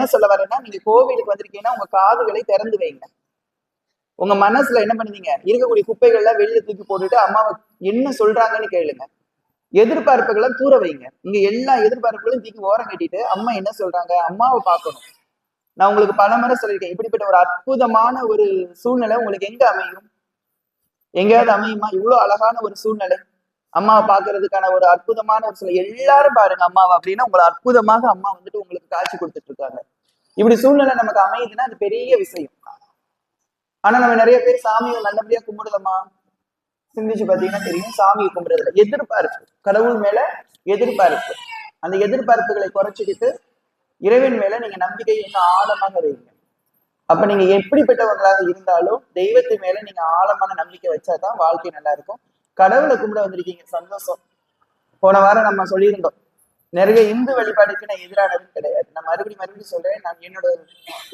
என்ன சொல்ல வரேன்னா, நீங்க கோவிலுக்கு வந்திருக்கீங்கன்னா உங்க காதுகளை திறந்து வைங்க. உங்க மனசுல என்ன பண்ணுவீங்க, இருக்கக்கூடிய குப்பைகள்லாம் வெளியில தூக்கி போட்டுட்டு அம்மாவை என்ன சொல்றாங்கன்னு கேளுங்க. எதிர்பார்ப்புகளை தூர வைங்க. இங்க எல்லா எதிர்பார்ப்புகளையும் தூக்கி ஓரம் கட்டிட்டு அம்மா என்ன சொல்றாங்க, அம்மாவை பார்க்கணும். நான் உங்களுக்கு பல முறை சொல்லியிருக்கேன், இப்படிப்பட்ட ஒரு அற்புதமான ஒரு சூழ்நிலை உங்களுக்கு எங்க அமையும்? எங்கேயாவது அமையுமா? இவ்வளவு அழகான ஒரு சூழ்நிலை, அம்மாவை பாக்குறதுக்கான ஒரு அற்புதமான ஒரு சூழ்நிலை. எல்லாரும் பாருங்க அம்மாவை அப்படின்னா உங்களை அற்புதமாக அம்மா வந்துட்டு உங்களுக்கு காட்சி கொடுத்துட்டு இருக்காங்க. இப்படி சூழ்நிலை நமக்கு அமையுதுன்னா அது பெரிய விஷயம். ஆனா நம்ம நிறைய பேர் சாமியை நல்லபடியா கும்பிடுதமா? சிந்திச்சு பாத்தீங்கன்னா தெரியும், சாமியை கும்பிடுறதுல எதிர்பார்ப்பு, கடவுள் மேல எதிர்பார்ப்பு. அந்த எதிர்பார்ப்புகளை குறைச்சிக்கிட்டு இறைவன் மேல நீங்க நம்பிக்கை இன்னும் ஆழமாக வைங்க. அப்ப நீங்க எப்படிப்பட்டவங்களாக இருந்தாலும் தெய்வத்து மேல நீங்க ஆழமான நம்பிக்கை வச்சாதான் வாழ்க்கை நல்லா இருக்கும். கடவுளை கும்பிட வந்திருக்கீங்க, சந்தோஷம். போன வாரம் நம்ம சொல்லியிருந்தோம், நிறைய இந்து வழிபாடுக்கு நான் எதிரானதும் கிடையாது. நான் மறுபடியும் சொல்றேன். நான் என்னோட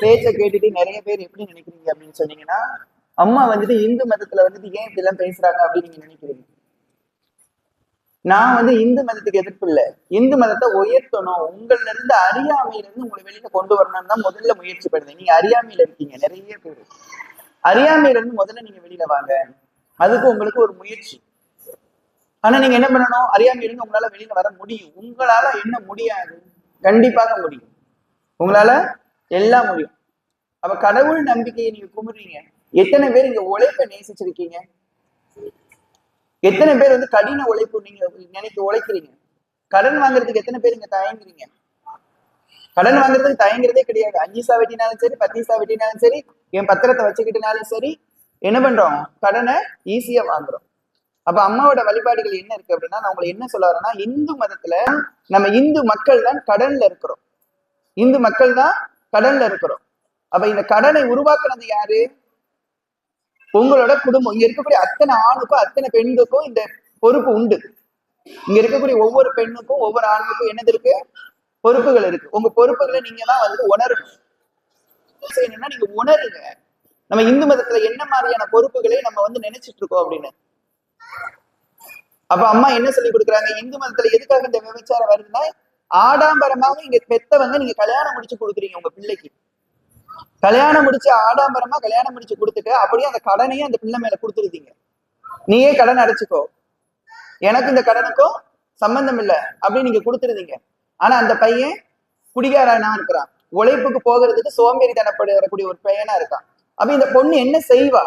பேச்சை கேட்டுட்டு நிறைய பேர் எப்படி நினைக்கிறீங்க அப்படின்னு சொன்னீங்கன்னா, அம்மா வந்துட்டு இந்து மதத்துல வந்துட்டு ஏன் இப்படி எல்லாம் பேசுறாங்க அப்படின்னு நீங்க நினைக்கிறீங்க. நான் வந்து இந்து மதத்துக்கு எதிர்ப்பு இல்லை. இந்து மதத்தை உயர்த்தணும், உங்கள்ல இருந்து அறியாமையில இருந்து உங்களை வெளியில கொண்டு வரணும்னு தான் முதல்ல முயற்சி பண்ணுங்க. நீங்க அறியாமையில இருக்கீங்க, நிறைய பேர் அறியாமையில இருந்து முதல்ல நீங்க வெளியில வாங்க. அதுக்கு உங்களுக்கு ஒரு முயற்சி. ஆனா நீங்க என்ன பண்ணணும், அறியாமையில இருந்து உங்களால வெளியில வர முடியும். உங்களால என்ன முடியாது? கண்டிப்பாக முடியும். உங்களால எல்லாம் முடியும். அப்ப கடவுள் நம்பிக்கையை நீங்க கும்பிடுறீங்க. எத்தனை பேர் இங்க உழைப்பை நேசிச்சிருக்கீங்க? எத்தனை பேர் வந்து கடின உழைப்பு நீங்க நினைக்க உழைக்கிறீங்க? கடன் வாங்குறதுக்கு எத்தனை பேர் இங்க தயங்குறீங்க? கடன் வாங்குறதுக்கு தயங்குறதே கிடையாது. 5 பைசா வெட்டினாலும் சரி, 10 பைசா வெட்டினாலும் சரி, என் பத்திரத்தை வச்சுக்கிட்டனாலும் சரி, என்ன பண்றோம், கடனை ஈஸியா வாங்குறோம். அப்ப அம்மாவோட வழிபாடுகள் என்ன இருக்கு அப்படின்னா, நான் உங்களை என்ன சொல்ல வரேன்னா, இந்து மதத்துல நம்ம இந்து மக்கள் தான் கடன்ல இருக்கிறோம். இந்து மக்கள் தான் கடன்ல இருக்கிறோம். அப்ப இந்த கடனை உருவாக்குனது யாரு? உங்களோட குடும்பம். இங்க இருக்கக்கூடிய அத்தனை ஆணுக்கும் அத்தனை பெண்ணுக்கும் இந்த பொறுப்பு உண்டு. இங்க இருக்கக்கூடிய ஒவ்வொரு பெண்ணுக்கும் ஒவ்வொரு ஆணுக்கும் என்னது இருக்கு, பொறுப்புகள் இருக்கு. உங்க பொறுப்புகளை நீங்க தான் வந்து உணரணும். என்னன்னா நீங்க உணருங்க, நம்ம இந்து மதத்துல என்ன மாதிரியான பொறுப்புகளை நம்ம வந்து நினைச்சிட்டு இருக்கோம் அப்படின்னு. அப்ப அம்மா என்ன சொல்லி கொடுக்குறாங்க, இந்து மதத்துல எதுக்காக இந்த விபச்சாரம் வருதுன்னா, ஆடாம்பரமாக இங்க பெத்தவங்க நீங்க கல்யாணம் முடிச்சு கொடுக்குறீங்க உங்க பிள்ளைக்கு. கல்யாணம் முடிச்சு ஆடாம்பரமா கல்யாணம் முடிச்சு கொடுத்துட்டு அப்படியே அந்த கடனையும் அந்த பிள்ளை மேல கொடுத்துருதீங்க. நீயே கடன் அடைச்சுக்கோ, எனக்கு இந்த கடனுக்கும் சம்பந்தம் இல்லை அப்படின்னு நீங்க கொடுத்துருதீங்க. ஆனா அந்த பையன் குடிகாரனா இருக்கிறான், உழைப்புக்கு போகிறதுக்கு சோம்பேறி தனப்படக்கூடிய ஒரு பையனா இருக்கான். அப்ப இந்த பொண்ணு என்ன செய்வா?